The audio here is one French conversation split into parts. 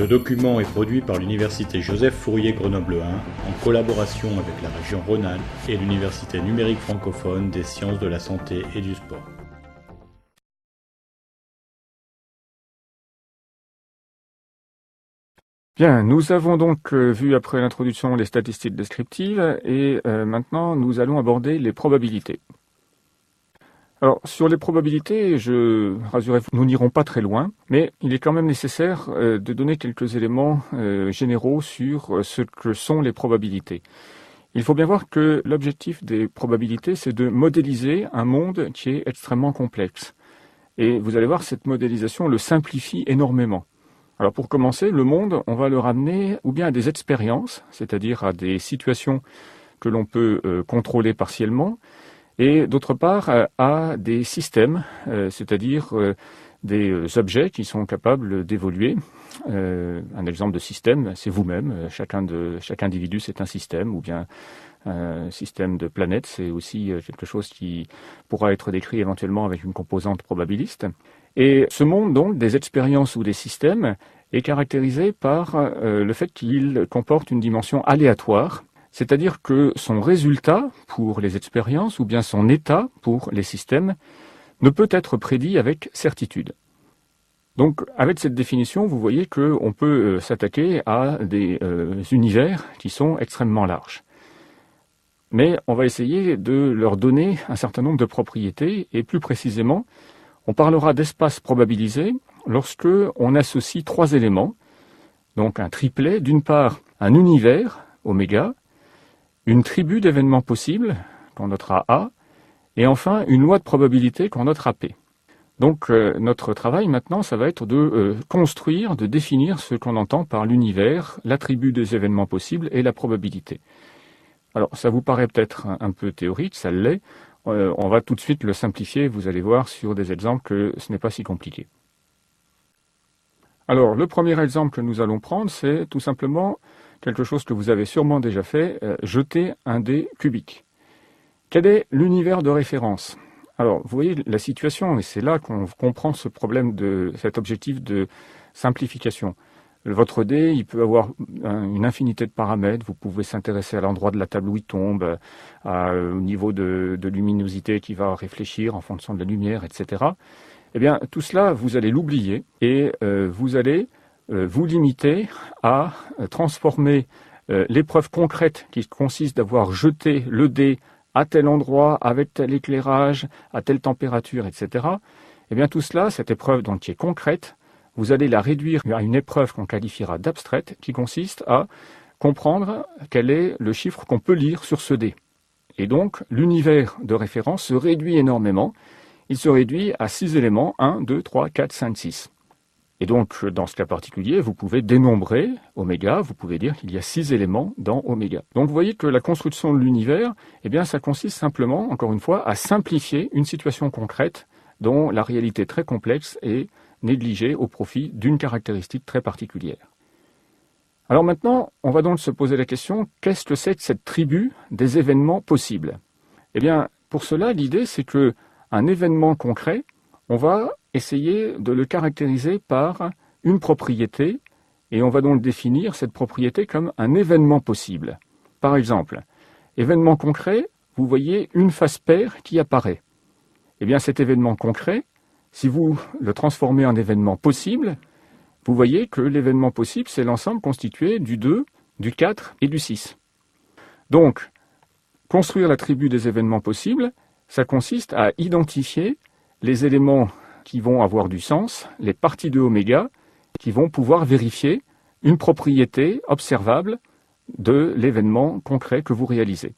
Ce document est produit par l'Université Joseph Fourier Grenoble 1 en collaboration avec la région Rhône-Alpes et l'Université numérique francophone des sciences de la santé et du sport. Bien, nous avons donc vu après l'introduction les statistiques descriptives et maintenant nous allons aborder les probabilités. Alors sur les probabilités, rassurez-vous, nous n'irons pas très loin, mais il est quand même nécessaire de donner quelques éléments généraux sur ce que sont les probabilités. Il faut bien voir que l'objectif des probabilités, c'est de modéliser un monde qui est extrêmement complexe. Et vous allez voir, cette modélisation le simplifie énormément. Alors pour commencer, le monde, on va le ramener ou bien à des expériences, c'est-à-dire à des situations que l'on peut contrôler partiellement, et d'autre part à des systèmes, c'est-à-dire des objets qui sont capables d'évoluer. Un exemple de système, c'est vous-même. Chaque individu, c'est un système, ou bien un système de planètes, c'est aussi quelque chose qui pourra être décrit éventuellement avec une composante probabiliste. Et ce monde, donc, des expériences ou des systèmes, est caractérisé par le fait qu'il comporte une dimension aléatoire, c'est-à-dire que son résultat pour les expériences ou bien son état pour les systèmes ne peut être prédit avec certitude. Donc, avec cette définition, vous voyez qu'on peut s'attaquer à des univers qui sont extrêmement larges. Mais on va essayer de leur donner un certain nombre de propriétés, et plus précisément, on parlera d'espace probabilisé lorsque on associe trois éléments, donc un triplet, d'une part un univers, oméga, une tribu d'événements possibles, qu'on notera A, et enfin une loi de probabilité qu'on notera P. Donc notre travail maintenant, ça va être de construire, de définir ce qu'on entend par l'univers, l'attribut des événements possibles et la probabilité. Alors ça vous paraît peut-être un peu théorique, ça l'est. On va tout de suite le simplifier, vous allez voir sur des exemples que ce n'est pas si compliqué. Alors le premier exemple que nous allons prendre, c'est tout simplement quelque chose que vous avez sûrement déjà fait, jeter un dé cubique. Quel est l'univers de référence ? Alors vous voyez la situation, et c'est là qu'on comprend ce problème cet objectif de simplification. Votre dé, il peut avoir une infinité de paramètres. Vous pouvez s'intéresser à l'endroit de la table où il tombe, au niveau de luminosité qui va réfléchir en fonction de la lumière, etc. Eh bien, tout cela, vous allez l'oublier et vous allez vous limiter à transformer l'épreuve concrète qui consiste d'avoir jeté le dé à tel endroit, avec tel éclairage, à telle température, etc. Eh bien, tout cela, cette épreuve donc, qui est concrète, vous allez la réduire à une épreuve qu'on qualifiera d'abstraite, qui consiste à comprendre quel est le chiffre qu'on peut lire sur ce dé. Et donc, l'univers de référence se réduit énormément. Il se réduit à 6 éléments, 1, 2, 3, 4, 5, 6. Et donc, dans ce cas particulier, vous pouvez dénombrer oméga, vous pouvez dire qu'il y a 6 éléments dans oméga. Donc, vous voyez que la construction de l'univers, eh bien, ça consiste simplement, encore une fois, à simplifier une situation concrète dont la réalité très complexe est négligée au profit d'une caractéristique très particulière. Alors maintenant, on va donc se poser la question, qu'est-ce que c'est que cette tribu des événements possibles ? Eh bien, pour cela, l'idée, c'est que un événement concret, on va essayer de le caractériser par une propriété, et on va donc définir cette propriété comme un événement possible. Par exemple, événement concret, vous voyez une face paire qui apparaît. Eh bien, cet événement concret, si vous le transformez en événement possible, vous voyez que l'événement possible, c'est l'ensemble constitué du 2, du 4 et du 6. Donc, construire l'attribut des événements possibles, ça consiste à identifier les éléments qui vont avoir du sens, les parties de oméga, qui vont pouvoir vérifier une propriété observable de l'événement concret que vous réalisez.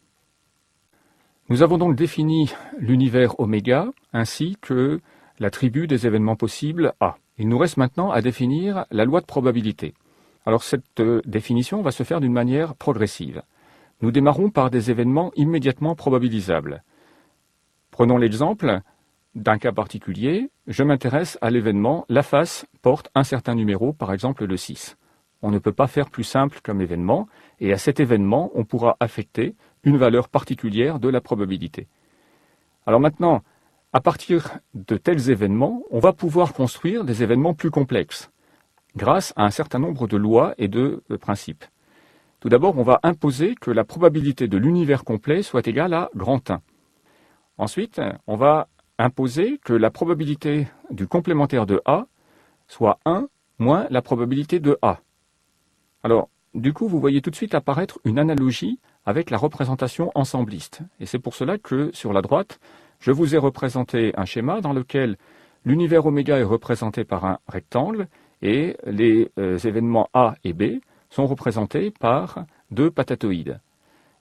Nous avons donc défini l'univers oméga ainsi que l'attribut des événements possibles A. Il nous reste maintenant à définir la loi de probabilité. Alors cette définition va se faire d'une manière progressive. Nous démarrons par des événements immédiatement probabilisables. Prenons l'exemple d'un cas particulier. Je m'intéresse à l'événement, la face porte un certain numéro, par exemple le 6. On ne peut pas faire plus simple comme événement, et à cet événement, on pourra affecter une valeur particulière de la probabilité. Alors maintenant, à partir de tels événements, on va pouvoir construire des événements plus complexes. grâce à un certain nombre de lois et de principes. Tout d'abord, on va imposer que la probabilité de l'univers complet soit égale à grand 1. Ensuite, on va imposer que la probabilité du complémentaire de A soit 1 moins la probabilité de A. Alors, du coup, vous voyez tout de suite apparaître une analogie avec la représentation ensembliste. Et c'est pour cela que, sur la droite, je vous ai représenté un schéma dans lequel l'univers oméga est représenté par un rectangle et les événements A et B sont représentés par deux patatoïdes.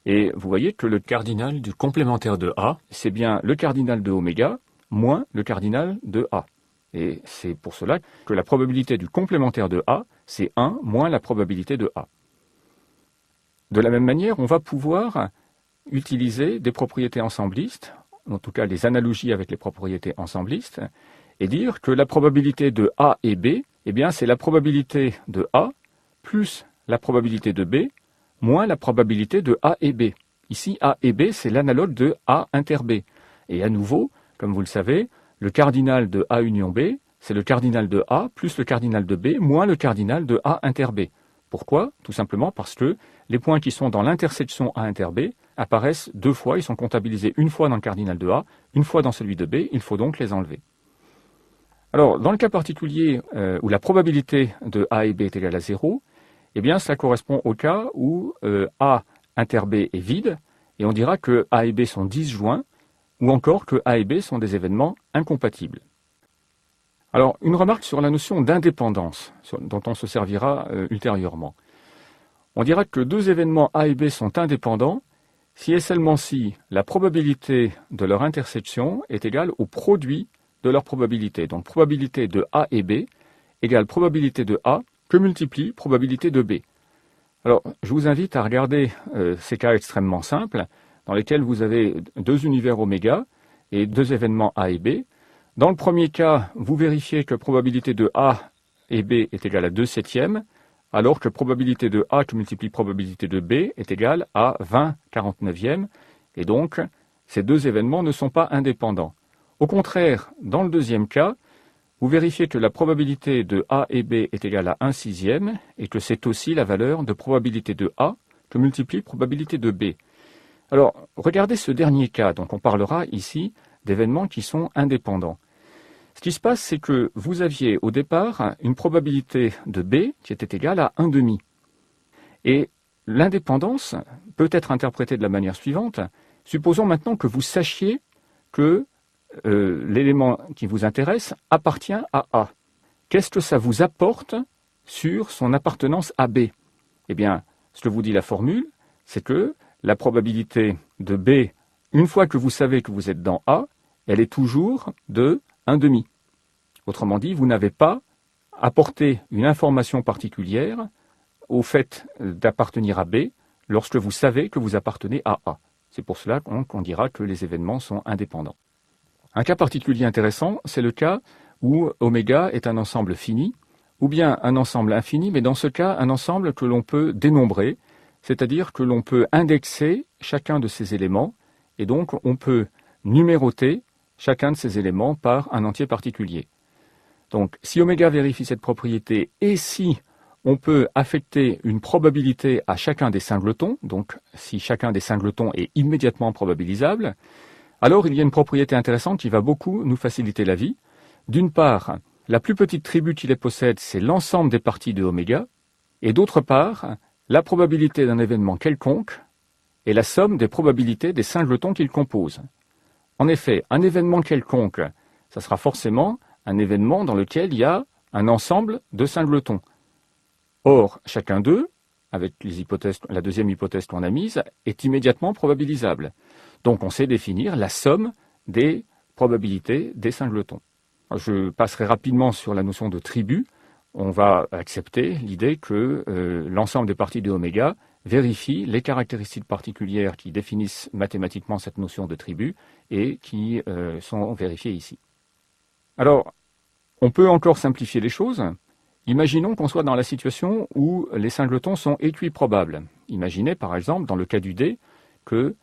Et vous voyez que le cardinal du complémentaire de A, c'est bien le cardinal de oméga moins le cardinal de A. Et c'est pour cela que la probabilité du complémentaire de A, c'est 1 moins la probabilité de A. De la même manière, on va pouvoir utiliser des propriétés ensemblistes, en tout cas les analogies avec les propriétés ensemblistes, et dire que la probabilité de A et B, eh bien, c'est la probabilité de A plus la probabilité de B moins la probabilité de A et B. Ici, A et B, c'est l'analogue de A inter B. Et à nouveau, comme vous le savez, le cardinal de A union B, c'est le cardinal de A plus le cardinal de B moins le cardinal de A inter B. Pourquoi? Tout simplement parce que les points qui sont dans l'intersection A inter B apparaissent deux fois, ils sont comptabilisés une fois dans le cardinal de A, une fois dans celui de B, il faut donc les enlever. Alors, dans le cas particulier où la probabilité de A et B est égale à 0, eh bien, cela correspond au cas où A inter B est vide, et on dira que A et B sont disjoints, ou encore que A et B sont des événements incompatibles. Alors, une remarque sur la notion d'indépendance, dont on se servira ultérieurement. On dira que deux événements A et B sont indépendants si et seulement si la probabilité de leur intersection est égale au produit de leur probabilité. Donc, probabilité de A et B égale probabilité de A que multiplie probabilité de B. Alors, je vous invite à regarder ces cas extrêmement simples, dans lesquels vous avez deux univers oméga et deux événements A et B. Dans le premier cas, vous vérifiez que probabilité de A et B est égale à 2/7, alors que probabilité de A que multiplie probabilité de B est égale à 20/49, et donc ces deux événements ne sont pas indépendants. Au contraire, dans le deuxième cas, vous vérifiez que la probabilité de A et B est égale à 1/6 et que c'est aussi la valeur de probabilité de A que multiplie probabilité de B. Alors, regardez ce dernier cas, donc on parlera ici d'événements qui sont indépendants. Ce qui se passe, c'est que vous aviez au départ une probabilité de B qui était égale à 1/2. Et l'indépendance peut être interprétée de la manière suivante. Supposons maintenant que vous sachiez que l'élément qui vous intéresse appartient à A. Qu'est-ce que ça vous apporte sur son appartenance à B? Eh bien, ce que vous dit la formule, c'est que la probabilité de B, une fois que vous savez que vous êtes dans A, elle est toujours de 1/2. Autrement dit, vous n'avez pas apporté une information particulière au fait d'appartenir à B lorsque vous savez que vous appartenez à A. C'est pour cela qu'on dira que les événements sont indépendants. Un cas particulier intéressant, c'est le cas où oméga est un ensemble fini, ou bien un ensemble infini, mais dans ce cas, un ensemble que l'on peut dénombrer, c'est-à-dire que l'on peut indexer chacun de ces éléments, et donc on peut numéroter chacun de ces éléments par un entier particulier. Donc, si oméga vérifie cette propriété, et si on peut affecter une probabilité à chacun des singletons, donc si chacun des singletons est immédiatement probabilisable, alors il y a une propriété intéressante qui va beaucoup nous faciliter la vie. D'une part, la plus petite tribu qui les possède, c'est l'ensemble des parties de oméga, et d'autre part, la probabilité d'un événement quelconque est la somme des probabilités des singletons qu'il compose. En effet, un événement quelconque, ça sera forcément un événement dans lequel il y a un ensemble de singletons. Or, chacun d'eux, avec la deuxième hypothèse qu'on a mise, est immédiatement probabilisable. Donc on sait définir la somme des probabilités des singletons. Je passerai rapidement sur la notion de tribu. On va accepter l'idée que l'ensemble des parties de oméga vérifie les caractéristiques particulières qui définissent mathématiquement cette notion de tribu et qui sont vérifiées ici. Alors, on peut encore simplifier les choses. Imaginons qu'on soit dans la situation où les singletons sont équiprobables. Imaginez par exemple dans le cas du dé que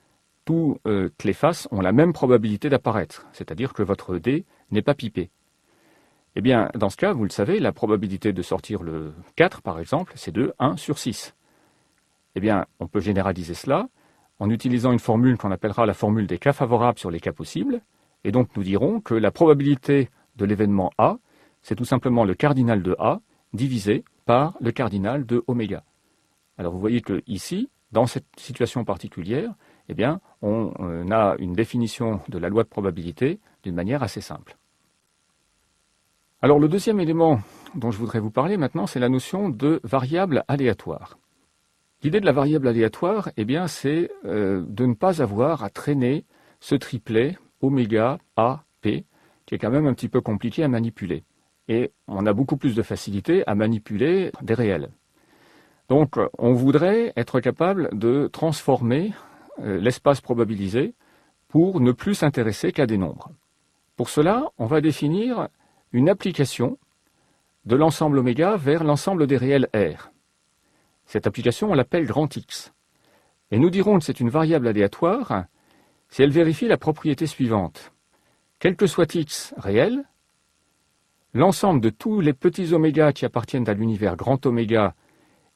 toutes les faces ont la même probabilité d'apparaître, c'est-à-dire que votre dé n'est pas pipé. Eh bien, dans ce cas, vous le savez, la probabilité de sortir le 4, par exemple, c'est de 1 sur 6. Eh bien, on peut généraliser cela en utilisant une formule qu'on appellera la formule des cas favorables sur les cas possibles. Et donc, nous dirons que la probabilité de l'événement A, c'est tout simplement le cardinal de A divisé par le cardinal de oméga. Alors, vous voyez que ici, dans cette situation particulière, eh bien, on a une définition de la loi de probabilité d'une manière assez simple. Alors, le deuxième élément dont je voudrais vous parler maintenant, c'est la notion de variable aléatoire. L'idée de la variable aléatoire, eh bien, c'est de ne pas avoir à traîner ce triplet oméga A, P, qui est quand même un petit peu compliqué à manipuler. Et on a beaucoup plus de facilité à manipuler des réels. Donc, on voudrait être capable de transformer l'espace probabilisé pour ne plus s'intéresser qu'à des nombres. Pour cela, on va définir une application de l'ensemble oméga vers l'ensemble des réels R. Cette application, on l'appelle grand X. Et nous dirons que c'est une variable aléatoire si elle vérifie la propriété suivante. Quel que soit X réel, l'ensemble de tous les petits oméga qui appartiennent à l'univers grand oméga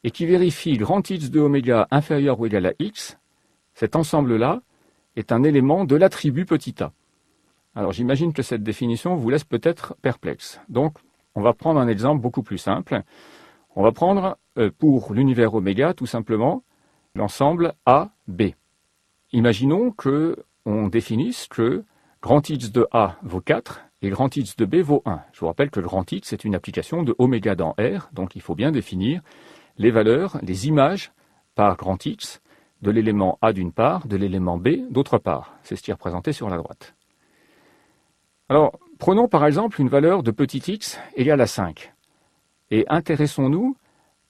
et qui vérifie grand X de oméga inférieur ou égal à X, cet ensemble-là est un élément de l'attribut petit a. Alors j'imagine que cette définition vous laisse peut-être perplexe. Donc on va prendre un exemple beaucoup plus simple. On va prendre pour l'univers oméga tout simplement l'ensemble AB. Imaginons qu'on définisse que grand X de A vaut 4 et grand X de B vaut 1. Je vous rappelle que grand X est une application de oméga dans R, donc il faut bien définir les valeurs, les images par grand X de l'élément A d'une part, de l'élément B d'autre part. C'est ce qui est représenté sur la droite. Alors, prenons par exemple une valeur de petit x égale à 5 et intéressons-nous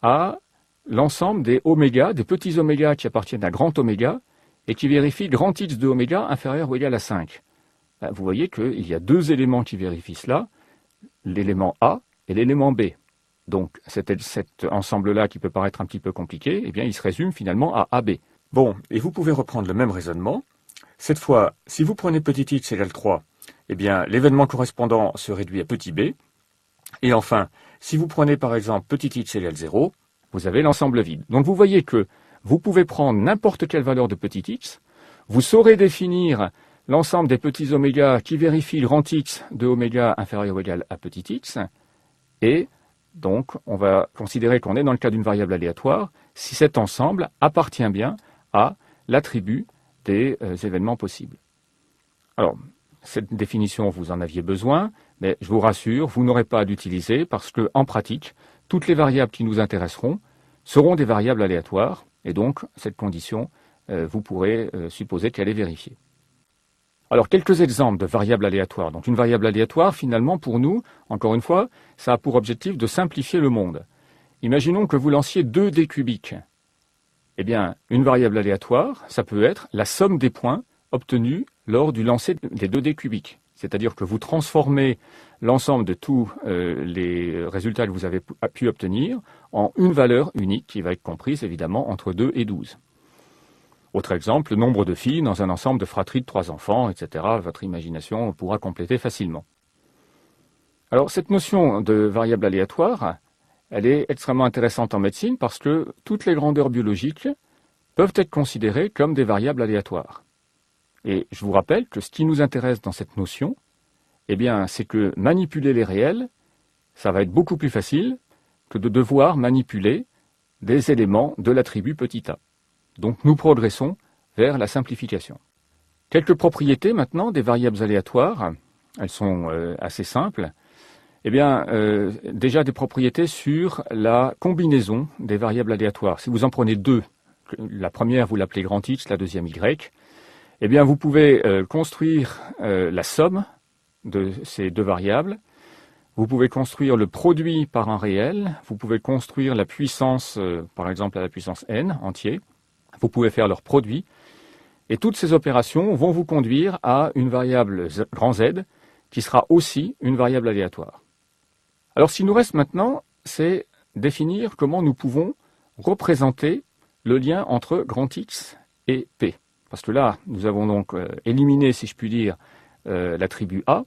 à l'ensemble des oméga, des petits oméga qui appartiennent à grand oméga et qui vérifient grand X de oméga inférieur ou égal à 5. Vous voyez qu'il y a deux éléments qui vérifient cela, l'élément A et l'élément B. Donc cet ensemble-là qui peut paraître un petit peu compliqué, eh bien il se résume finalement à AB. Bon, et vous pouvez reprendre le même raisonnement. Cette fois, si vous prenez petit x égale 3, eh bien l'événement correspondant se réduit à petit b. Et enfin, si vous prenez par exemple petit x égale 0, vous avez l'ensemble vide. Donc vous voyez que vous pouvez prendre n'importe quelle valeur de petit x, vous saurez définir l'ensemble des petits oméga qui vérifient le grand X de oméga inférieur ou égal à petit x, et donc on va considérer qu'on est dans le cas d'une variable aléatoire si cet ensemble appartient bien à l'attribut des événements possibles. Alors, cette définition, vous en aviez besoin, mais je vous rassure, vous n'aurez pas à l'utiliser parce qu'en pratique, toutes les variables qui nous intéresseront seront des variables aléatoires, et donc cette condition, vous pourrez supposer qu'elle est vérifiée. Alors, quelques exemples de variables aléatoires. Donc, une variable aléatoire, finalement, pour nous, encore une fois, ça a pour objectif de simplifier le monde. Imaginons que vous lanciez 2 dés cubiques. Eh bien, une variable aléatoire, ça peut être la somme des points obtenus lors du lancer des 2 dés cubiques. C'est-à-dire que vous transformez l'ensemble de tous les résultats que vous avez pu obtenir en une valeur unique qui va être comprise, évidemment, entre 2 et 12. Autre exemple, le nombre de filles dans un ensemble de fratries de 3 enfants, etc. Votre imagination pourra compléter facilement. Alors, cette notion de variable aléatoire, elle est extrêmement intéressante en médecine parce que toutes les grandeurs biologiques peuvent être considérées comme des variables aléatoires. Et je vous rappelle que ce qui nous intéresse dans cette notion, eh bien, c'est que manipuler les réels, ça va être beaucoup plus facile que de devoir manipuler des éléments de l'attribut petit a. Donc nous progressons vers la simplification. Quelques propriétés maintenant des variables aléatoires, elles sont assez simples. Eh bien, déjà des propriétés sur la combinaison des variables aléatoires. Si vous en prenez 2, la première vous l'appelez grand X, la deuxième Y, eh bien vous pouvez construire la somme de ces 2 variables. Vous pouvez construire le produit par un réel. Vous pouvez construire la puissance, par exemple à la puissance n entier. Vous pouvez faire leur produit. Et toutes ces opérations vont vous conduire à une variable grand Z qui sera aussi une variable aléatoire. Alors, ce qui nous reste maintenant, c'est définir comment nous pouvons représenter le lien entre grand X et P. Parce que là, nous avons donc éliminé, si je puis dire, l'attribut A.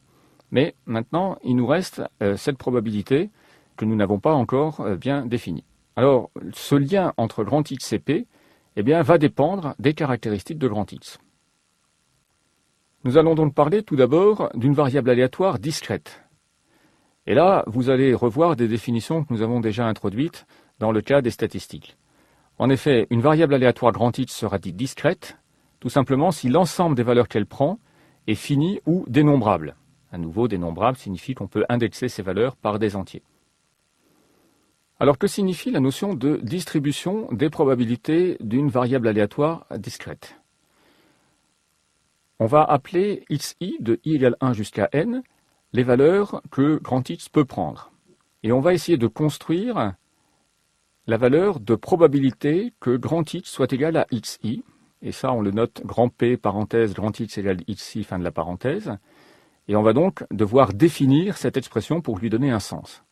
Mais maintenant, il nous reste cette probabilité que nous n'avons pas encore bien définie. Alors, ce lien entre grand X et P va dépendre des caractéristiques de grand X. Nous allons donc parler tout d'abord d'une variable aléatoire discrète. Et là, vous allez revoir des définitions que nous avons déjà introduites dans le cas des statistiques. En effet, une variable aléatoire grand X sera dite discrète, tout simplement si l'ensemble des valeurs qu'elle prend est fini ou dénombrable. À nouveau, dénombrable signifie qu'on peut indexer ces valeurs par des entiers. Alors, que signifie la notion de distribution des probabilités d'une variable aléatoire discrète? On va appeler xi de i égale 1 jusqu'à n les valeurs que grand X peut prendre. Et on va essayer de construire la valeur de probabilité que grand X soit égal à xi. Et ça, on le note grand P, parenthèse, grand X égale xi, fin de la parenthèse. Et on va donc devoir définir cette expression pour lui donner un sens.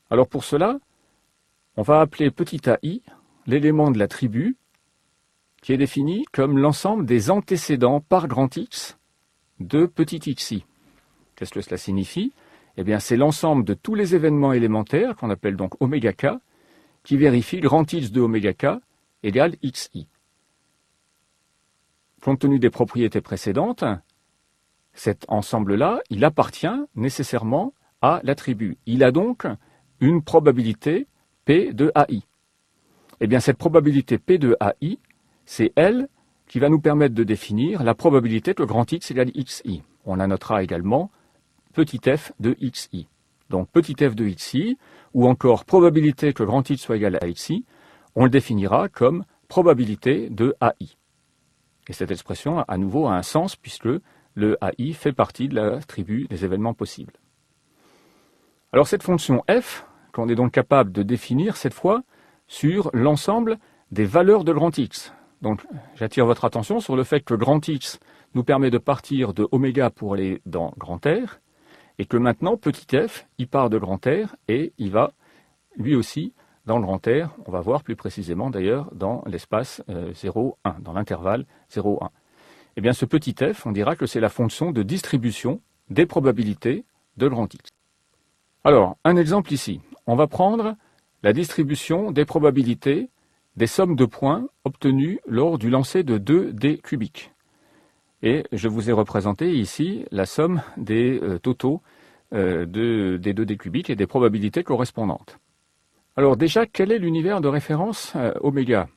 Alors pour cela, on va appeler petit ai l'élément de l'attribut qui est défini comme l'ensemble des antécédents par grand X de petit xi. Qu'est-ce que cela signifie? Eh bien, c'est l'ensemble de tous les événements élémentaires, qu'on appelle donc oméga k, qui vérifient grand X de oméga k égale xi. Compte tenu des propriétés précédentes, cet ensemble-là, il appartient nécessairement à l'attribut. Il a donc une probabilité P de AI. Eh bien, cette probabilité P de AI, c'est elle qui va nous permettre de définir la probabilité que grand X égale xi. On la notera également petit f de xi. Donc petit f de xi, ou encore probabilité que grand X soit égal à xi, on le définira comme probabilité de AI. Et cette expression, à nouveau, a un sens puisque le AI fait partie de l'attribut des événements possibles. Alors cette fonction f, qu'on est donc capable de définir cette fois sur l'ensemble des valeurs de grand X. Donc j'attire votre attention sur le fait que grand X nous permet de partir de oméga pour aller dans grand R, et que maintenant petit f, il part de grand R et il va lui aussi dans le grand R, on va voir plus précisément d'ailleurs dans l'espace 0, 1, dans l'intervalle 0, 1. Eh bien ce petit f, on dira que c'est la fonction de distribution des probabilités de grand X. Alors, un exemple ici. On va prendre la distribution des probabilités des sommes de points obtenues lors du lancer de 2 dés cubiques. Et je vous ai représenté ici la somme des totaux des 2 dés cubiques et des probabilités correspondantes. Alors déjà, quel est l'univers de référence oméga?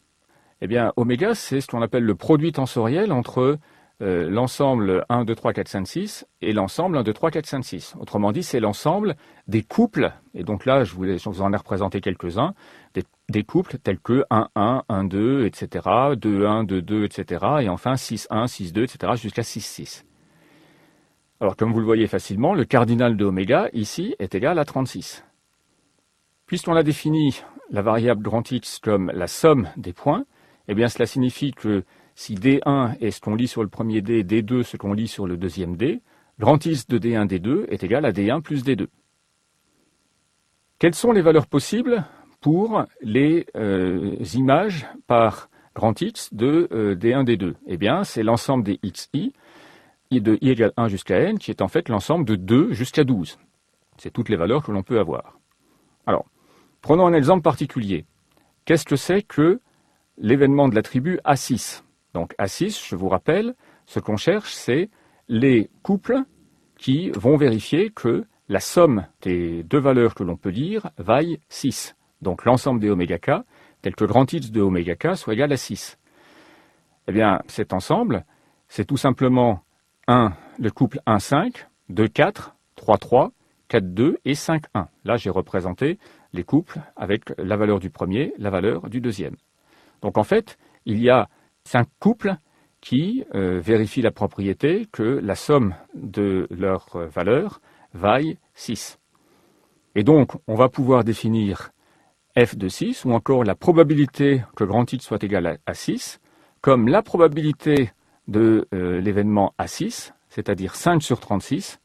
Eh bien, oméga, c'est ce qu'on appelle le produit tensoriel entre l'ensemble 1, 2, 3, 4, 5, 6 et l'ensemble 1, 2, 3, 4, 5, 6. Autrement dit, c'est l'ensemble des couples, et donc là, je vous en ai représenté quelques-uns, des couples tels que 1, 1, 1, 2, etc., 2, 1, 2, 2, etc., et enfin 6, 1, 6, 2, etc., jusqu'à 6, 6. Alors, comme vous le voyez facilement, le cardinal de oméga, ici, est égal à 36. Puisqu'on a défini la variable grand X comme la somme des points, eh bien, cela signifie que si D1 est ce qu'on lit sur le premier dé, D2 ce qu'on lit sur le deuxième dé, grand X de D1, D2 est égal à D1 plus D2. Quelles sont les valeurs possibles pour les images par grand X de D1, D2? Eh bien, c'est l'ensemble des XI, de I égale 1 jusqu'à N, qui est en fait l'ensemble de 2 jusqu'à 12. C'est toutes les valeurs que l'on peut avoir. Alors, prenons un exemple particulier. Qu'est-ce que c'est que l'événement de l'attribut A6? Donc A6, je vous rappelle, ce qu'on cherche, c'est les couples qui vont vérifier que la somme des deux valeurs que l'on peut lire vaille 6. Donc l'ensemble des oméga k, tel que grand X de oméga k soit égal à 6. Eh bien, cet ensemble, c'est tout simplement le couple 1, 5, 2, 4, 3, 3, 4, 2 et 5, 1. Là, j'ai représenté les couples avec la valeur du premier, la valeur du deuxième. Donc en fait, il y a 5 couples qui vérifient la propriété que la somme de leurs valeurs vaille 6. Et donc, on va pouvoir définir f de 6, ou encore la probabilité que grand X soit égal à 6, comme la probabilité de l'événement A6, c'est-à-dire 5 sur 36,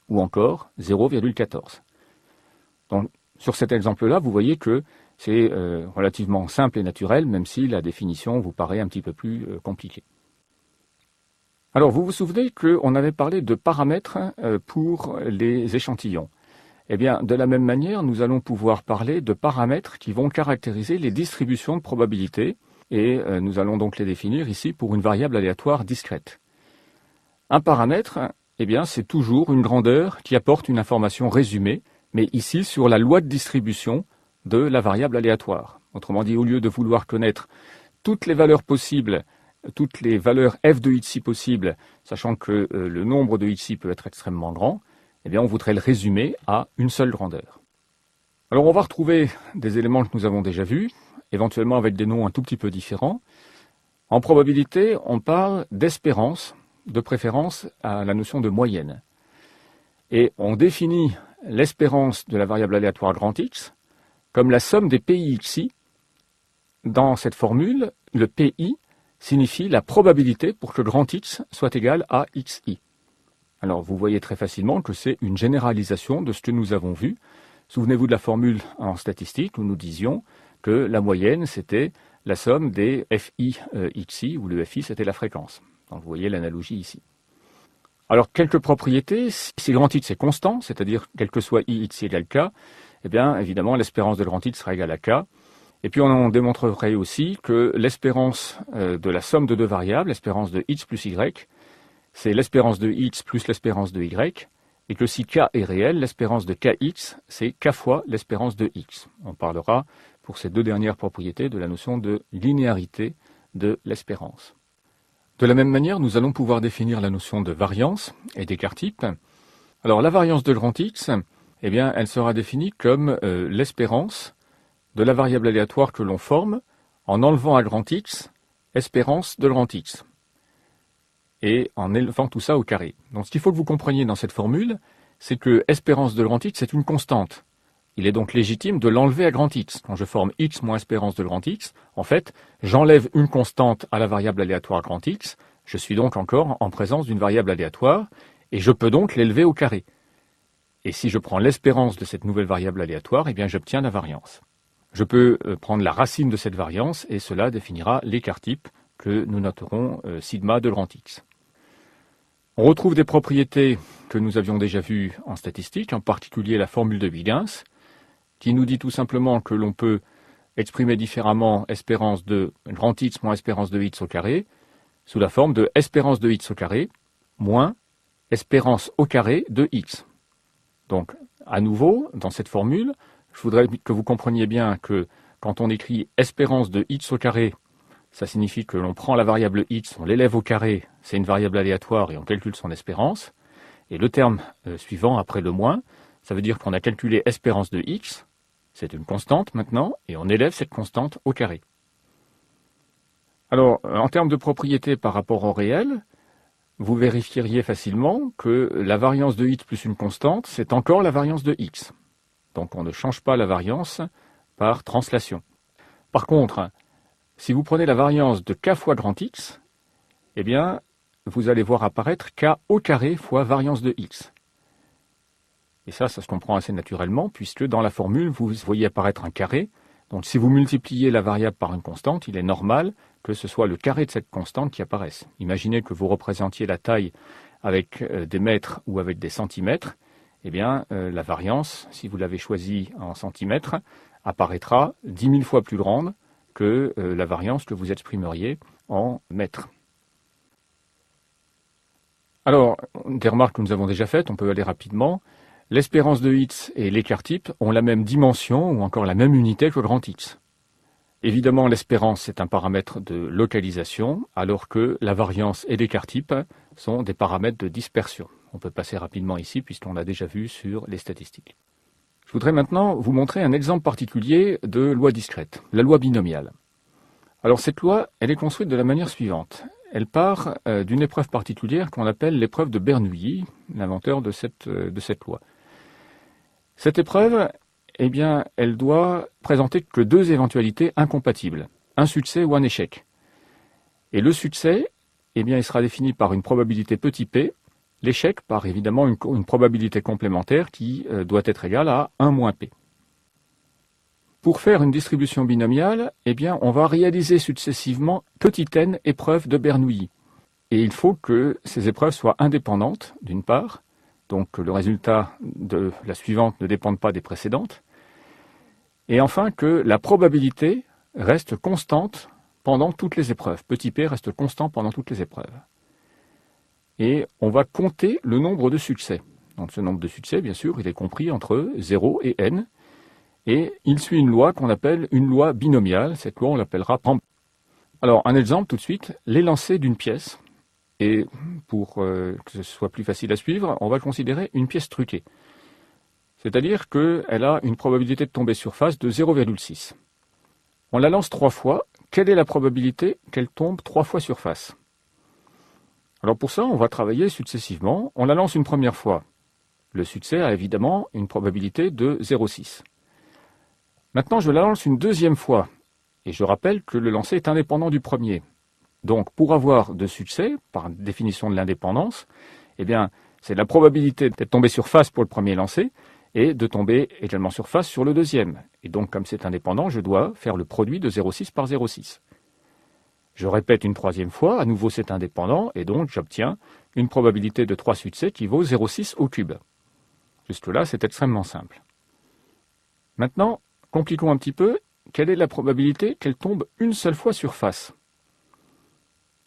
ou encore 0,14. Donc, sur cet exemple-là, vous voyez que c'est relativement simple et naturel, même si la définition vous paraît un petit peu plus compliquée. Alors, vous vous souvenez qu'on avait parlé de paramètres pour les échantillons. Eh bien, de la même manière, nous allons pouvoir parler de paramètres qui vont caractériser les distributions de probabilité, et nous allons donc les définir ici pour une variable aléatoire discrète. Un paramètre, eh bien, c'est toujours une grandeur qui apporte une information résumée, mais ici sur la loi de distribution de la variable aléatoire. Autrement dit, au lieu de vouloir connaître toutes les valeurs possibles, toutes les valeurs f de ici possibles, sachant que le nombre de ici peut être extrêmement grand, eh bien, on voudrait le résumer à une seule grandeur. Alors, on va retrouver des éléments que nous avons déjà vus, éventuellement avec des noms un tout petit peu différents. En probabilité, on parle d'espérance, de préférence à la notion de moyenne. Et on définit l'espérance de la variable aléatoire grand X comme la somme des PI xi. Dans cette formule, le PI signifie la probabilité pour que grand X soit égal à xi. Alors vous voyez très facilement que c'est une généralisation de ce que nous avons vu. Souvenez-vous de la formule en statistique où nous disions que la moyenne c'était la somme des FI xi, où le FI c'était la fréquence. Donc vous voyez l'analogie ici. Alors quelques propriétés, si grand X est constant, c'est-à-dire quel que soit I xi égale K, eh bien évidemment l'espérance de grand X sera égale à K. Et puis on démontrerait aussi que l'espérance de la somme de deux variables, l'espérance de x plus y, c'est l'espérance de x plus l'espérance de y, et que si k est réel, l'espérance de kx, c'est k fois l'espérance de x. On parlera pour ces deux dernières propriétés de la notion de linéarité de l'espérance. De la même manière, nous allons pouvoir définir la notion de variance et d'écart type. Alors la variance de grand X, eh bien, elle sera définie comme l'espérance de la variable aléatoire que l'on forme en enlevant à grand X espérance de grand X et en élevant tout ça au carré. Donc ce qu'il faut que vous compreniez dans cette formule, c'est que espérance de grand X est une constante. Il est donc légitime de l'enlever à grand X. Quand je forme X moins espérance de grand X, en fait, j'enlève une constante à la variable aléatoire grand X, je suis donc encore en présence d'une variable aléatoire, et je peux donc l'élever au carré. Et si je prends l'espérance de cette nouvelle variable aléatoire, eh bien j'obtiens la variance. Je peux prendre la racine de cette variance, et cela définira l'écart type que nous noterons sigma de grand X. On retrouve des propriétés que nous avions déjà vues en statistique, en particulier la formule de Huygens, qui nous dit tout simplement que l'on peut exprimer différemment espérance de grand X moins espérance de x au carré, sous la forme de espérance de x au carré moins espérance au carré de x. Donc, à nouveau, dans cette formule, je voudrais que vous compreniez bien que quand on écrit espérance de x au carré, ça signifie que l'on prend la variable x, on l'élève au carré, c'est une variable aléatoire et on calcule son espérance. Et le terme suivant, après le moins, ça veut dire qu'on a calculé espérance de x, c'est une constante maintenant, et on élève cette constante au carré. Alors, en termes de propriété par rapport au réel, vous vérifieriez facilement que la variance de x plus une constante, c'est encore la variance de x. Donc on ne change pas la variance par translation. Par contre, si vous prenez la variance de k fois grand X, eh bien, vous allez voir apparaître k au carré fois variance de x. Et ça se comprend assez naturellement, puisque dans la formule, vous voyez apparaître un carré. Donc si vous multipliez la variable par une constante, il est normal que ce soit le carré de cette constante qui apparaisse. Imaginez que vous représentiez la taille avec des mètres ou avec des centimètres. Eh bien, la variance, si vous l'avez choisie en centimètres, apparaîtra 10 000 fois plus grande que la variance que vous exprimeriez en mètres. Alors, des remarques que nous avons déjà faites, on peut aller rapidement. L'espérance de x et l'écart type ont la même dimension ou encore la même unité que grand X. Évidemment, l'espérance est un paramètre de localisation, alors que la variance et l'écart type sont des paramètres de dispersion. On peut passer rapidement ici puisqu'on l'a déjà vu sur les statistiques. Je voudrais maintenant vous montrer un exemple particulier de loi discrète, la loi binomiale. Alors cette loi, elle est construite de la manière suivante. Elle part d'une épreuve particulière qu'on appelle l'épreuve de Bernoulli, l'inventeur de cette loi. Cette épreuve, eh bien, elle doit présenter que deux éventualités incompatibles, un succès ou un échec. Et le succès, eh bien, il sera défini par une probabilité petit p, l'échec par évidemment une probabilité complémentaire qui doit être égale à 1 moins p. Pour faire une distribution binomiale, eh bien, on va réaliser successivement petit n épreuves de Bernoulli. Et il faut que ces épreuves soient indépendantes, d'une part, donc que le résultat de la suivante ne dépende pas des précédentes, et enfin que la probabilité reste constante pendant toutes les épreuves. Petit p reste constant pendant toutes les épreuves. Et on va compter le nombre de succès. Donc ce nombre de succès, bien sûr, il est compris entre 0 et n, et il suit une loi qu'on appelle une loi binomiale. Cette loi, on l'appellera PAM. Alors, un exemple tout de suite, les lancers d'une pièce. Et pour que ce soit plus facile à suivre, on va considérer une pièce truquée. C'est-à-dire qu'elle a une probabilité de tomber sur face de 0,6. On la lance 3 fois. Quelle est la probabilité qu'elle tombe 3 fois sur face? Alors pour ça, on va travailler successivement. On la lance une première fois. Le succès a évidemment une probabilité de 0,6. Maintenant, je la lance une deuxième fois. Et je rappelle que le lancer est indépendant du premier. Donc, pour avoir de succès, par définition de l'indépendance, eh bien, c'est la probabilité d'être tombé sur face pour le premier lancer et de tomber également sur face sur le deuxième. Et donc, comme c'est indépendant, je dois faire le produit de 0,6 par 0,6. Je répète une troisième fois, à nouveau c'est indépendant, et donc j'obtiens une probabilité de 3 succès qui vaut 0,6 au cube. Jusque-là, c'est extrêmement simple. Maintenant, compliquons un petit peu. Quelle est la probabilité qu'elle tombe une seule fois sur face?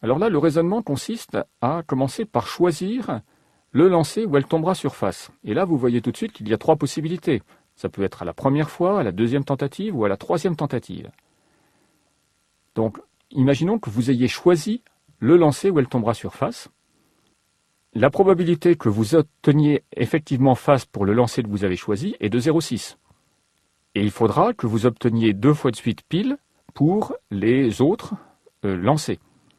Alors là, le raisonnement consiste à commencer par choisir le lancer où elle tombera sur face. Et là, vous voyez tout de suite qu'il y a 3 possibilités. Ça peut être à la première fois, à la deuxième tentative ou à la troisième tentative. Donc, imaginons que vous ayez choisi le lancer où elle tombera sur face. La probabilité que vous obteniez effectivement face pour le lancer que vous avez choisi est de 0,6. Et il faudra que vous obteniez 2 fois de suite pile pour les autres lancers.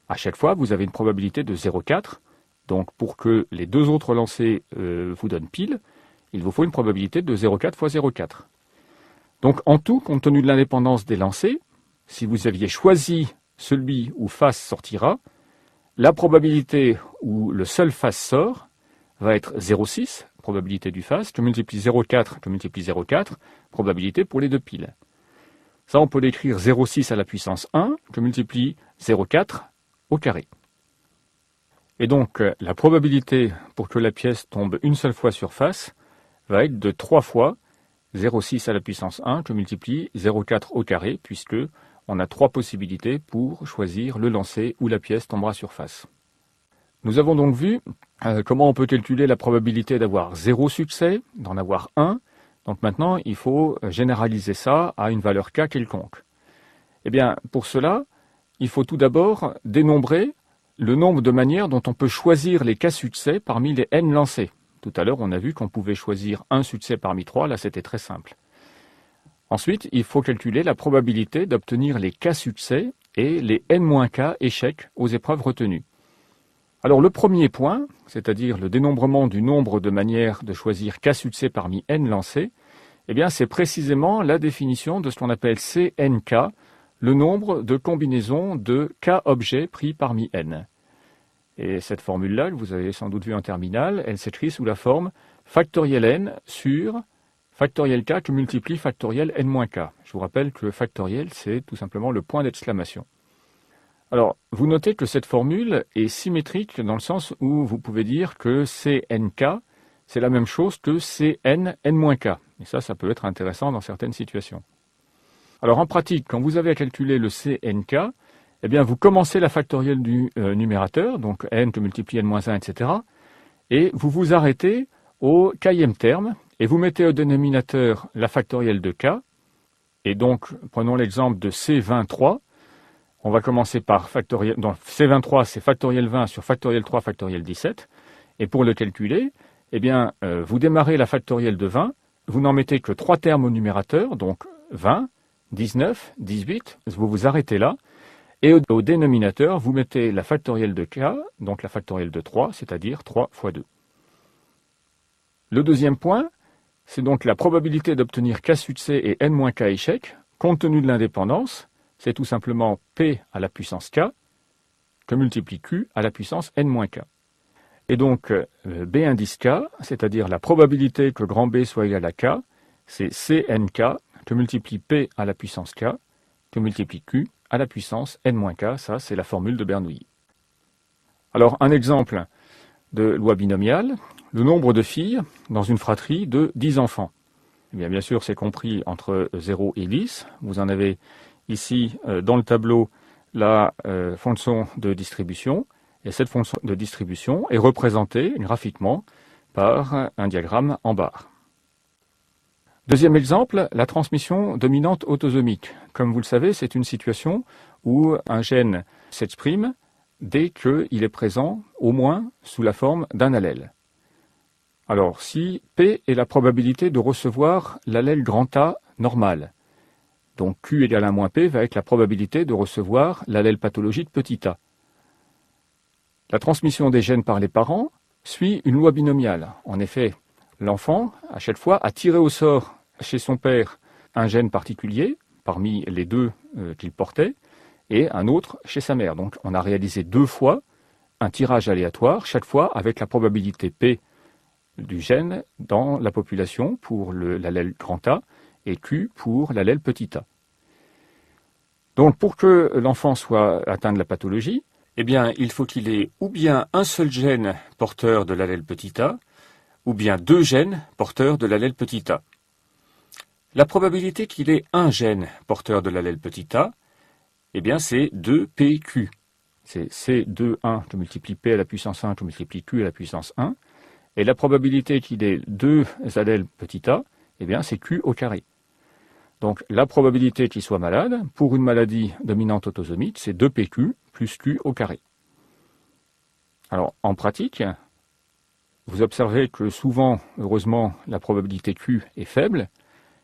À chaque fois, vous avez une probabilité de 0,4. Donc, pour que les 2 autres lancers vous donnent pile, il vous faut une probabilité de 0,4 fois 0,4. Donc, en tout, compte tenu de l'indépendance des lancers, si vous aviez choisi celui où face sortira, la probabilité où le seul face sort va être 0,6, probabilité du face, que multiplie 0,4, que multiplie 0,4, probabilité pour les 2 piles. Ça, on peut l'écrire 0,6 à la puissance 1, que multiplie 0,4 au carré. Et donc, la probabilité pour que la pièce tombe une seule fois sur face va être de 3 fois 0,6 à la puissance 1, que multiplie 0,4 au carré, puisque on a 3 possibilités pour choisir le lancer où la pièce tombera sur face. Nous avons donc vu comment on peut calculer la probabilité d'avoir 0 succès, d'en avoir 1. Donc maintenant, il faut généraliser ça à une valeur k quelconque. Eh bien, pour cela, il faut tout d'abord dénombrer le nombre de manières dont on peut choisir les cas succès parmi les n lancés. Tout à l'heure, on a vu qu'on pouvait choisir un succès parmi 3, là c'était très simple. Ensuite, il faut calculer la probabilité d'obtenir les cas succès et les n-k échecs aux épreuves retenues. Alors le premier point, c'est-à-dire le dénombrement du nombre de manières de choisir k succès parmi n lancés, eh bien c'est précisément la définition de ce qu'on appelle CNK, le nombre de combinaisons de k objets pris parmi n. Et cette formule-là, que vous avez sans doute vue en terminale, elle s'écrit sous la forme factoriel n sur factoriel k que multiplie factoriel n-k. Je vous rappelle que le factoriel, c'est tout simplement le point d'exclamation. Alors, vous notez que cette formule est symétrique dans le sens où vous pouvez dire que CNK, c'est la même chose que CN n-k. Et ça peut être intéressant dans certaines situations. Alors, en pratique, quand vous avez à calculer le CNK, eh bien, vous commencez la factorielle du numérateur, donc n que multiplie n-1, etc. Et vous vous arrêtez au kème terme, et vous mettez au dénominateur la factorielle de k. Et donc, prenons l'exemple de C23. On va commencer par factoriel. Donc, C23, c'est factoriel 20 sur factoriel 3 factoriel 17. Et pour le calculer, eh bien, vous démarrez la factorielle de 20. Vous n'en mettez que 3 termes au numérateur, donc 20, 19, 18. Vous vous arrêtez là. Et au dénominateur, vous mettez la factorielle de k, donc la factorielle de 3, c'est-à-dire 3 fois 2. Le deuxième point, c'est donc la probabilité d'obtenir k succès et n-k échec, compte tenu de l'indépendance. C'est tout simplement p à la puissance k, que multiplie q à la puissance n-k. Et donc, b indice k, c'est-à-dire la probabilité que grand B soit égal à k, c'est cnk, que multiplie p à la puissance k, que multiplie q à la puissance n-k. Ça, c'est la formule de Bernoulli. Alors, un exemple de loi binomiale, le nombre de filles dans une fratrie de 10 enfants. Eh bien sûr, c'est compris entre 0 et 10. Vous en avez ici dans le tableau la fonction de distribution. Et cette fonction de distribution est représentée graphiquement par un diagramme en barre. Deuxième exemple, la transmission dominante autosomique. Comme vous le savez, c'est une situation où un gène s'exprime dès qu'il est présent au moins sous la forme d'un allèle. Alors, si P est la probabilité de recevoir l'allèle grand A normal, donc Q égale 1 moins P va être la probabilité de recevoir l'allèle pathologique petit a. La transmission des gènes par les parents suit une loi binomiale. En effet, l'enfant, à chaque fois, a tiré au sort chez son père un gène particulier, parmi les deux qu'il portait, et un autre chez sa mère. Donc on a réalisé 2 fois un tirage aléatoire, chaque fois avec la probabilité P du gène dans la population pour l'allèle grand A et Q pour l'allèle petit a. Donc pour que l'enfant soit atteint de la pathologie, eh bien il faut qu'il ait ou bien un seul gène porteur de l'allèle petit a, ou bien 2 gènes porteurs de l'allèle petit a. La probabilité qu'il ait un gène porteur de l'allèle petit a, eh bien c'est 2pq. C'est C2,1, je multiplie P à la puissance 1, je multiplie Q à la puissance 1. Et la probabilité qu'il ait 2 allèles petit a, eh bien c'est Q au carré. Donc la probabilité qu'il soit malade, pour une maladie dominante autosomique, c'est 2pq plus Q au carré. Alors en pratique, vous observez que souvent, heureusement, la probabilité Q est faible,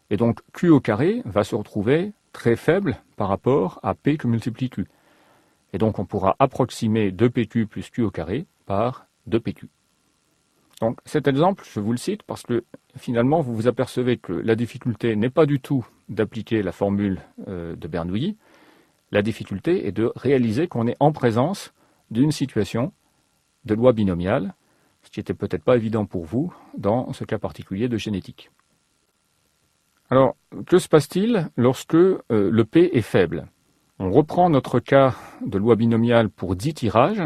et donc Q au carré va se retrouver très faible par rapport à P que multiplie Q. Et donc on pourra approximer 2pq plus Q au carré par 2pq. Donc cet exemple, je vous le cite parce que finalement vous vous apercevez que la difficulté n'est pas du tout d'appliquer la formule de Bernoulli. La difficulté est de réaliser qu'on est en présence d'une situation de loi binomiale, ce qui n'était peut-être pas évident pour vous dans ce cas particulier de génétique. Alors, que se passe-t-il lorsque le P est faible? On reprend notre cas de loi binomiale pour 10 tirages.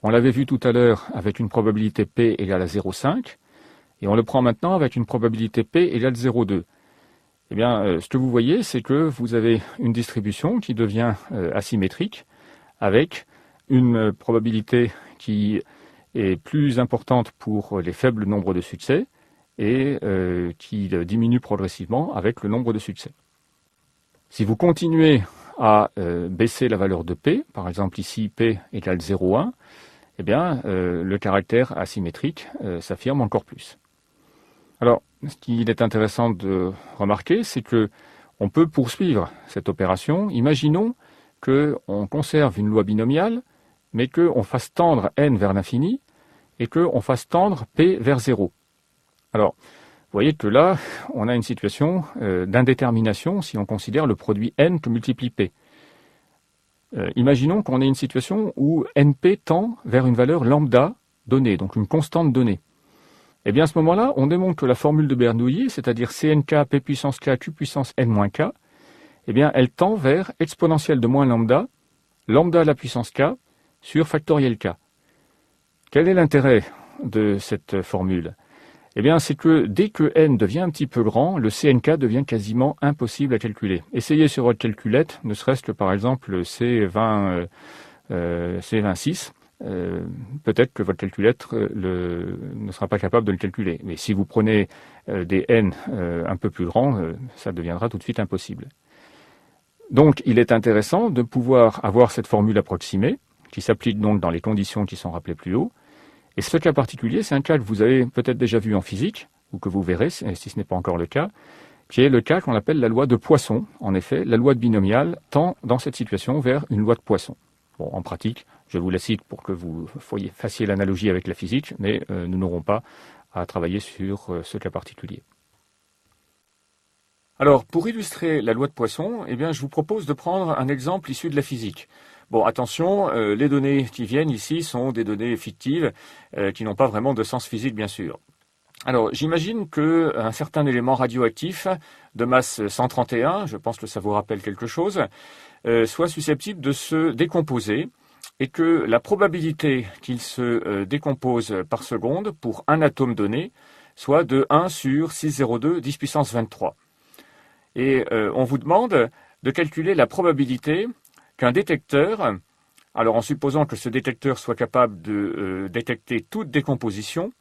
On l'avait vu tout à l'heure avec une probabilité P égale à 0,5. Et on le prend maintenant avec une probabilité P égale 0,2. Eh bien, ce que vous voyez, c'est que vous avez une distribution qui devient asymétrique avec une probabilité qui est plus importante pour les faibles nombres de succès et qui diminue progressivement avec le nombre de succès. Si vous continuez à baisser la valeur de P, par exemple ici P égale 0,1, eh bien le caractère asymétrique s'affirme encore plus. Alors, ce qu'il est intéressant de remarquer, c'est que on peut poursuivre cette opération. Imaginons qu'on conserve une loi binomiale, mais qu'on fasse tendre n vers l'infini et qu'on fasse tendre P vers 0. Alors, vous voyez que là, on a une situation d'indétermination si on considère le produit n que multiplie P. Imaginons qu'on ait une situation où np tend vers une valeur lambda donnée, donc une constante donnée. Eh bien, à ce moment-là, on démontre que la formule de Bernoulli, c'est-à-dire Cnk, P puissance k, Q puissance n moins k, eh bien, elle tend vers exponentielle de moins lambda, lambda à la puissance k, sur factoriel k. Quel est l'intérêt de cette formule? Eh bien, c'est que dès que n devient un petit peu grand, le Cnk devient quasiment impossible à calculer. Essayez sur votre calculette, ne serait-ce que par exemple le C26, peut-être que votre calculette ne sera pas capable de le calculer. Mais si vous prenez des n un peu plus grands, ça deviendra tout de suite impossible. Donc, il est intéressant de pouvoir avoir cette formule approximée, qui s'applique donc dans les conditions qui sont rappelées plus haut. Et ce cas particulier, c'est un cas que vous avez peut-être déjà vu en physique, ou que vous verrez si ce n'est pas encore le cas, qui est le cas qu'on appelle la loi de Poisson. En effet, la loi de binomial tend dans cette situation vers une loi de Poisson. Bon, en pratique, je vous la cite pour que vous fassiez l'analogie avec la physique, mais nous n'aurons pas à travailler sur ce cas particulier. Alors, pour illustrer la loi de Poisson, eh bien, je vous propose de prendre un exemple issu de la physique. Bon, attention, les données qui viennent ici sont des données fictives qui n'ont pas vraiment de sens physique, bien sûr. Alors, j'imagine qu'un certain élément radioactif de masse 131, je pense que ça vous rappelle quelque chose, soit susceptible de se décomposer est que la probabilité qu'il se décompose par seconde pour un atome donné soit de 1 sur 6,02 10 puissance 23. Et on vous demande de calculer la probabilité qu'un détecteur, alors en supposant que ce détecteur soit capable de détecter toute décomposition,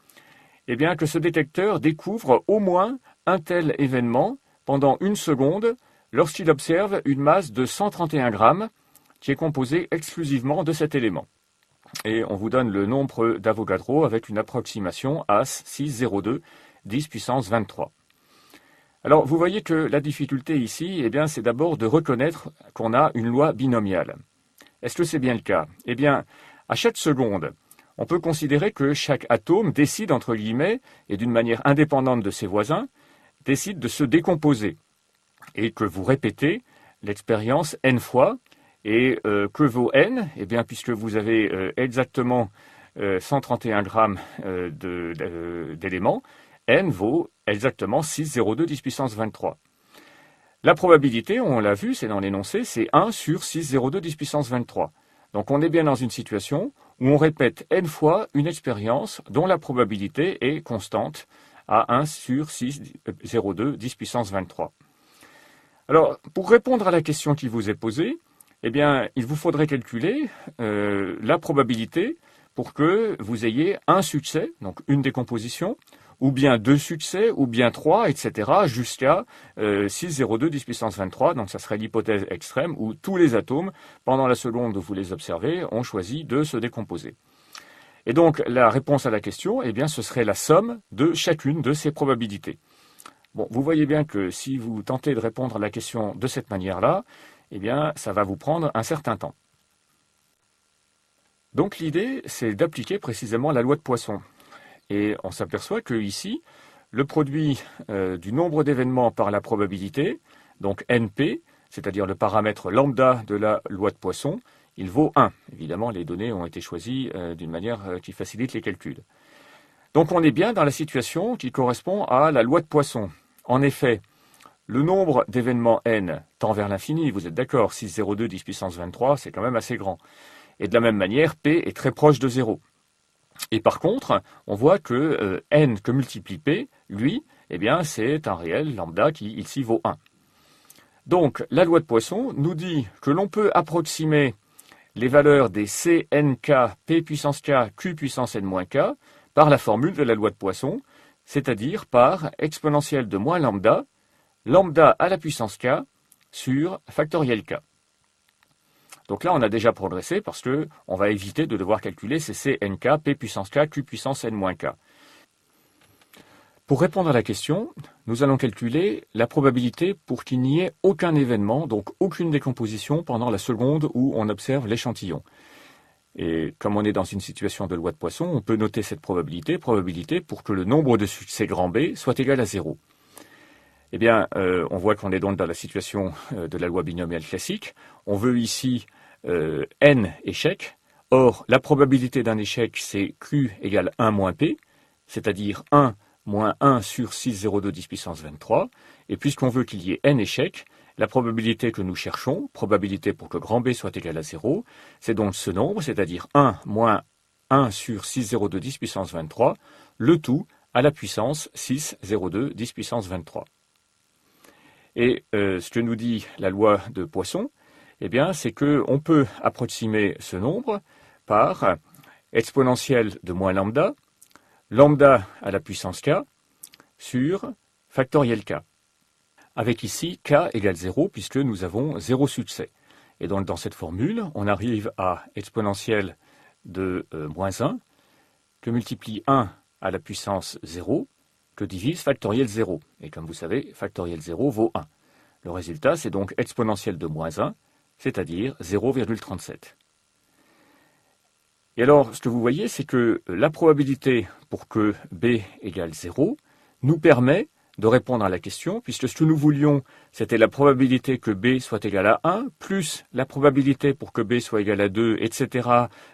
eh bien que ce détecteur découvre au moins un tel événement pendant une seconde lorsqu'il observe une masse de 131 grammes qui est composée exclusivement de cet élément. Et on vous donne le nombre d'Avogadro avec une approximation à 6,02 10 puissance 23. Alors vous voyez que la difficulté ici, eh bien, c'est d'abord de reconnaître qu'on a une loi binomiale. Est-ce que c'est bien le cas? Eh bien, à chaque seconde, on peut considérer que chaque atome décide, entre guillemets, et d'une manière indépendante de ses voisins, décide de se décomposer. Et que vous répétez l'expérience n fois, et que vaut n? Eh bien, puisque vous avez exactement 131 grammes d'éléments, n vaut exactement 6,02 10 puissance 23. La probabilité, on l'a vu, c'est dans l'énoncé, c'est 1 sur 6,02 10 puissance 23. Donc on est bien dans une situation où on répète n fois une expérience dont la probabilité est constante à 1 sur 6,02 10 puissance 23. Alors, pour répondre à la question qui vous est posée, eh bien, il vous faudrait calculer la probabilité pour que vous ayez un succès, donc une décomposition, ou bien 2 succès, ou bien 3, etc., jusqu'à 6,02 10 puissance 23. Donc ça serait l'hypothèse extrême où tous les atomes, pendant la seconde où vous les observez, ont choisi de se décomposer. Et donc la réponse à la question, eh bien, ce serait la somme de chacune de ces probabilités. Bon, vous voyez bien que si vous tentez de répondre à la question de cette manière-là, eh bien, ça va vous prendre un certain temps. Donc l'idée, c'est d'appliquer précisément la loi de Poisson. Et on s'aperçoit que ici, le produit du nombre d'événements par la probabilité, donc NP, c'est-à-dire le paramètre lambda de la loi de Poisson, il vaut 1. Évidemment, les données ont été choisies d'une manière qui facilite les calculs. Donc on est bien dans la situation qui correspond à la loi de Poisson. En effet, le nombre d'événements n tend vers l'infini, vous êtes d'accord, 6,02 10 puissance 23, c'est quand même assez grand. Et de la même manière, P est très proche de 0. Et par contre, on voit que n que multiplie P, lui, eh bien, c'est un réel lambda qui ici vaut 1. Donc, la loi de Poisson nous dit que l'on peut approximer les valeurs des C, N, K, P puissance K, Q puissance N-K par la formule de la loi de Poisson, c'est-à-dire par exponentielle de moins lambda, lambda à la puissance K sur factoriel K. Donc là, on a déjà progressé parce qu'on va éviter de devoir calculer ces C, N, K, P puissance K, Q puissance N-K. Pour répondre à la question, nous allons calculer la probabilité pour qu'il n'y ait aucun événement, donc aucune décomposition pendant la seconde où on observe l'échantillon. Et comme on est dans une situation de loi de Poisson, on peut noter cette probabilité pour que le nombre de succès grand B soit égal à 0. Eh bien, on voit qu'on est donc dans la situation de la loi binomiale classique. On veut ici n échecs. Or, la probabilité d'un échec, c'est Q égale 1 moins P, c'est-à-dire 1 moins 1 sur 6,02 10 puissance 23. Et puisqu'on veut qu'il y ait n échecs, la probabilité que nous cherchons, probabilité pour que grand B soit égal à 0, c'est donc ce nombre, c'est-à-dire 1 moins 1 sur 6,02 10 puissance 23, le tout à la puissance 6,02 10 puissance 23. Et ce que nous dit la loi de Poisson, eh bien, c'est qu'on peut approximer ce nombre par exponentielle de moins lambda, lambda à la puissance K, sur factoriel K. Avec ici K égale 0, puisque nous avons 0 succès. Et donc, dans cette formule, on arrive à exponentielle de moins 1, que multiplie 1 à la puissance 0, que divise factoriel 0. Et comme vous savez, factoriel 0 vaut 1. Le résultat, c'est donc exponentielle de moins 1, c'est-à-dire 0,37. Et alors, ce que vous voyez, c'est que la probabilité pour que B égale 0 nous permet de répondre à la question, puisque ce que nous voulions, c'était la probabilité que B soit égal à 1, plus la probabilité pour que B soit égal à 2, etc.,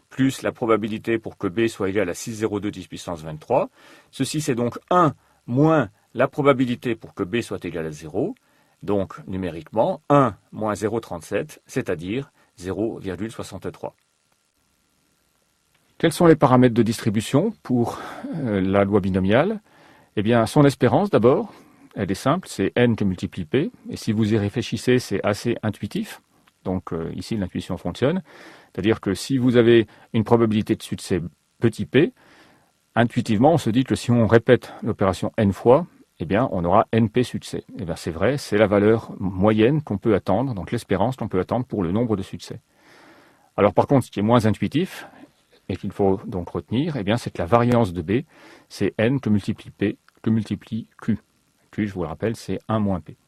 plus la probabilité pour que B soit égal à 6,02 10 puissance 23. Ceci, c'est donc 1 moins la probabilité pour que B soit égal à 0, donc numériquement 1 moins 0,37, c'est-à-dire 0,63. Quels sont les paramètres de distribution pour la loi binomiale? Eh bien, son espérance d'abord, elle est simple, c'est n que multiplie p, et si vous y réfléchissez, c'est assez intuitif. Donc ici, l'intuition fonctionne. C'est-à-dire que si vous avez une probabilité de succès petit p, intuitivement, on se dit que si on répète l'opération n fois, eh bien, on aura np succès. Eh bien, c'est vrai, c'est la valeur moyenne qu'on peut attendre, donc l'espérance qu'on peut attendre pour le nombre de succès. Alors par contre, ce qui est moins intuitif, et qu'il faut donc retenir, eh bien, c'est que la variance de b, c'est n que multiplie p, que multiplie q. Q, je vous le rappelle, c'est 1 moins p.